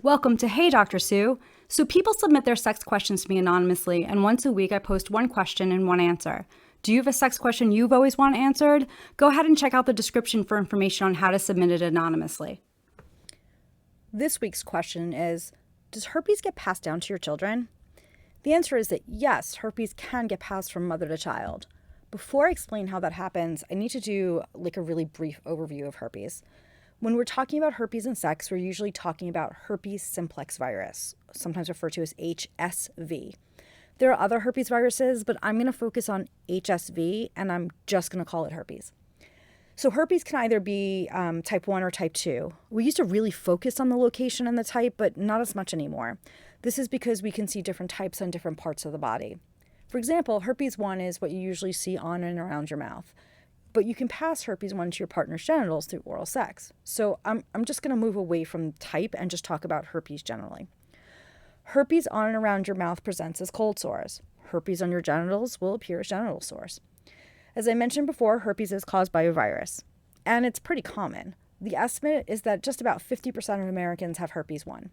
Welcome to Hey Dr. Sue. So people submit their sex questions to me anonymously, and once a week I post one question and one answer. Do you have a sex question you've always wanted answered? Go ahead and check out the description for information on how to submit it anonymously. This week's question is, does herpes get passed down to your children? The answer is that yes, herpes can get passed from mother to child. Before I explain how that happens, I need to do a really brief overview of herpes. When we're talking about herpes and sex, we're usually talking about herpes simplex virus, sometimes referred to as HSV. There are other herpes viruses, but I'm going to focus on HSV, and I'm just going to call it herpes. So herpes can either be type 1 or type 2. We used to really focus on the location and the type, but not as much anymore. This is because we can see different types on different parts of the body. For example, herpes 1 is what you usually see on and around your mouth. But you can pass herpes 1 to your partner's genitals through oral sex. So I'm just going to move away from type and just talk about herpes generally. Herpes on and around your mouth presents as cold sores. Herpes on your genitals will appear as genital sores. As I mentioned before, herpes is caused by a virus, and it's pretty common. The estimate is that just about 50% of Americans have herpes 1.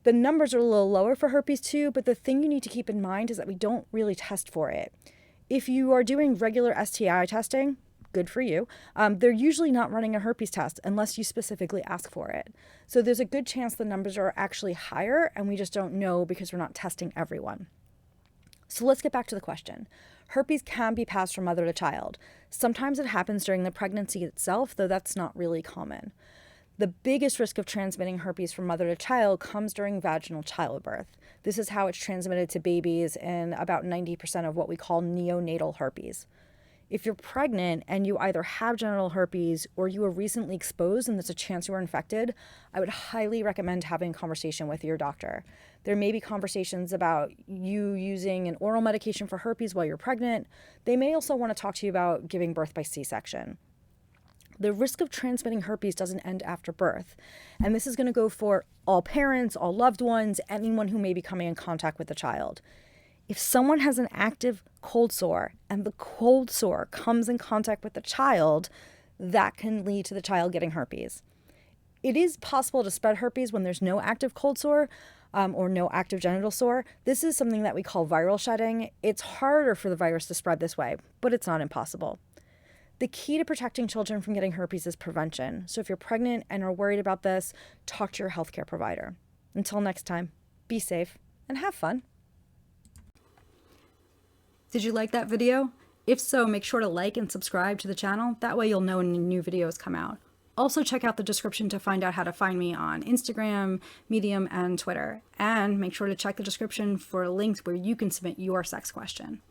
The numbers are a little lower for herpes 2, but the thing you need to keep in mind is that we don't really test for it. If you are doing regular STI testing, good for you. They're usually not running a herpes test unless you specifically ask for it. So there's a good chance the numbers are actually higher, and we just don't know because we're not testing everyone. So let's get back to the question. Herpes can be passed from mother to child. Sometimes it happens during the pregnancy itself, though that's not really common. The biggest risk of transmitting herpes from mother to child comes during vaginal childbirth. This is how it's transmitted to babies in about 90% of what we call neonatal herpes. If you're pregnant and you either have genital herpes or you were recently exposed and there's a chance you were infected, I would highly recommend having a conversation with your doctor. There may be conversations about you using an oral medication for herpes while you're pregnant. They may also want to talk to you about giving birth by C-section. The risk of transmitting herpes doesn't end after birth, and this is going to go for all parents, all loved ones, anyone who may be coming in contact with the child. If someone has an active cold sore and the cold sore comes in contact with the child, that can lead to the child getting herpes. It is possible to spread herpes when there's no active cold sore or no active genital sore. This is something that we call viral shedding. It's harder for the virus to spread this way, but it's not impossible. The key to protecting children from getting herpes is prevention. So if you're pregnant and are worried about this, talk to your healthcare provider. Until next time, be safe and have fun. Did you like that video? If so, make sure to like and subscribe to the channel. That way you'll know when new videos come out. Also check out the description to find out how to find me on Instagram, Medium, and Twitter. And make sure to check the description for links where you can submit your sex question.